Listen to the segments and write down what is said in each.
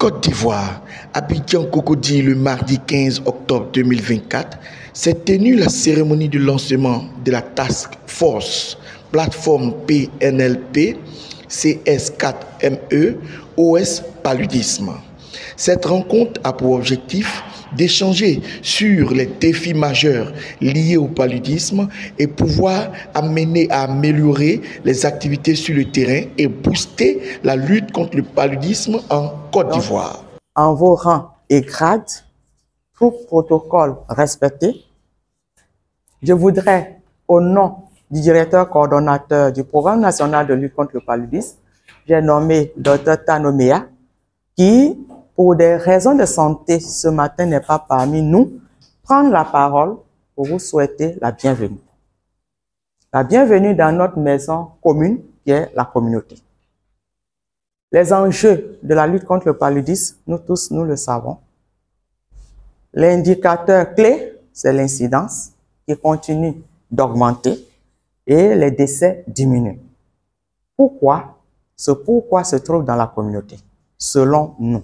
Côte d'Ivoire, Abidjan-Cocody, le mardi 15 octobre 2024, s'est tenue la cérémonie de lancement de la Task Force plateforme PNLP CS4ME OS Paludisme. Cette rencontre a pour objectif d'échanger sur les défis majeurs liés au paludisme et pouvoir amener à améliorer les activités sur le terrain et booster la lutte contre le paludisme en Côte d'Ivoire. En vos rangs et grades, tout protocole respecté, je voudrais, au nom du directeur coordonnateur du Programme national de lutte contre le paludisme, j'ai nommé Dr Tanomea, qui, pour des raisons de santé, ce matin n'est pas parmi nous, prendre la parole pour vous souhaiter la bienvenue. La bienvenue dans notre maison commune, qui est la communauté. Les enjeux de la lutte contre le paludisme, nous tous, nous le savons. L'indicateur clé, c'est l'incidence qui continue d'augmenter et les décès diminuent. Pourquoi? Ce pourquoi se trouve dans la communauté, selon nous.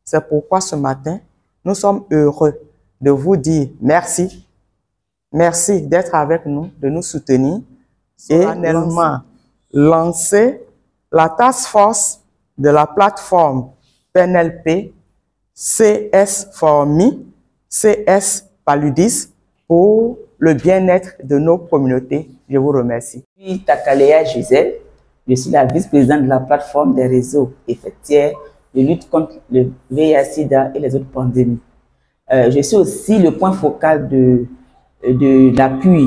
C'est pourquoi ce matin, nous sommes heureux de vous dire merci. Merci d'être avec nous, de nous soutenir et également lancer la task force de la plateforme PNLP CS4ME, CS Paludisme pour le bien-être de nos communautés. Je vous remercie. Je suis Takalea Gisèle, je suis la vice-présidente de la plateforme des réseaux effectuaires de lutte contre le VIH-Sida et les autres pandémies. Je suis aussi le point focal de l'appui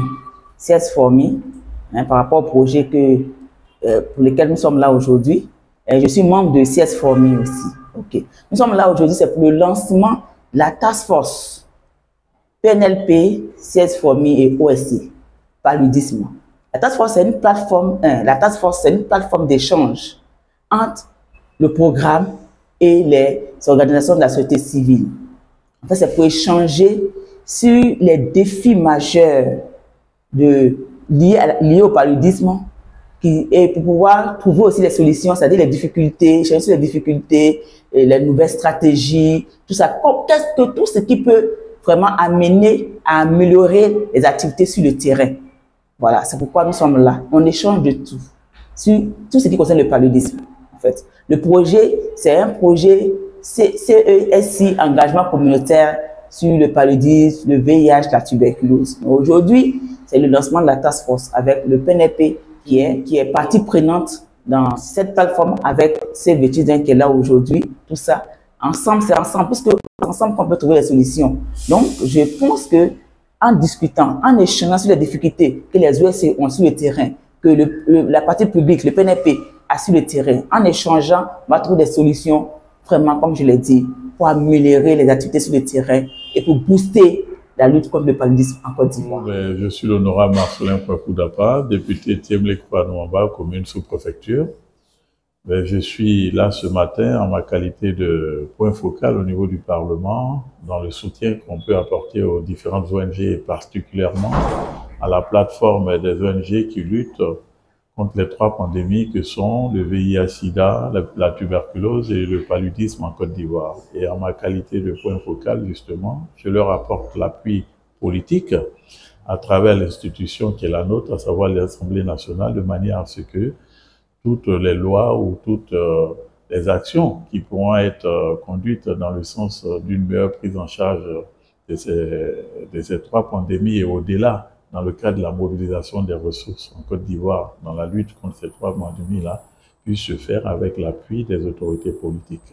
CS4ME par rapport au projet pour lequel nous sommes là aujourd'hui. Je suis membre de CS4ME aussi. Okay. Nous sommes là aujourd'hui, c'est pour le lancement de la task force PNLP, CS4ME et OSC, paludisme. La task force, c'est une plateforme, d'échange entre le programme et les organisations de la société civile. En fait, c'est pour échanger sur les défis majeurs liés au paludisme et pour pouvoir trouver aussi les solutions, c'est-à-dire les difficultés, échanger sur les difficultés, et les nouvelles stratégies, tout ça. Tout ce qui peut vraiment amener à améliorer les activités sur le terrain. Voilà, c'est pourquoi nous sommes là. On échange de tout, sur tout ce qui concerne le paludisme. En fait, le projet, c'est un projet CESI, engagement communautaire sur le paludisme, le VIH, la tuberculose. Aujourd'hui, c'est le lancement de la task force avec le PNLP qui est partie prenante dans cette plateforme avec Save the Children qui est là aujourd'hui. Tout ça, ensemble, c'est ensemble, puisque c'est ensemble qu'on peut trouver les solutions. Donc, je pense que en discutant, en échangeant sur les difficultés que les OSC ont sur le terrain, que la partie publique, le PNLP a sur le terrain, en échangeant, on va trouver des solutions, vraiment, comme je l'ai dit, pour améliorer les activités sur le terrain et pour booster la lutte contre le paludisme en Côte d'Ivoire. Je suis l'honorable Marcelin Kwaku-Dapa, député Tiemle-Kouanoamba, commune sous-préfecture. Je suis là ce matin en ma qualité de point focal au niveau du Parlement dans le soutien qu'on peut apporter aux différentes ONG et particulièrement à la plateforme des ONG qui luttent contre les trois pandémies que sont le VIH-Sida, la tuberculose et le paludisme en Côte d'Ivoire. Et en ma qualité de point focal, justement, je leur apporte l'appui politique à travers l'institution qui est la nôtre, à savoir l'Assemblée nationale, de manière à ce que toutes les lois ou toutes les actions qui pourront être conduites dans le sens d'une meilleure prise en charge de ces trois pandémies et au-delà, dans le cadre de la mobilisation des ressources en Côte d'Ivoire, dans la lutte contre ces trois pandémies-là, puisse se faire avec l'appui des autorités politiques.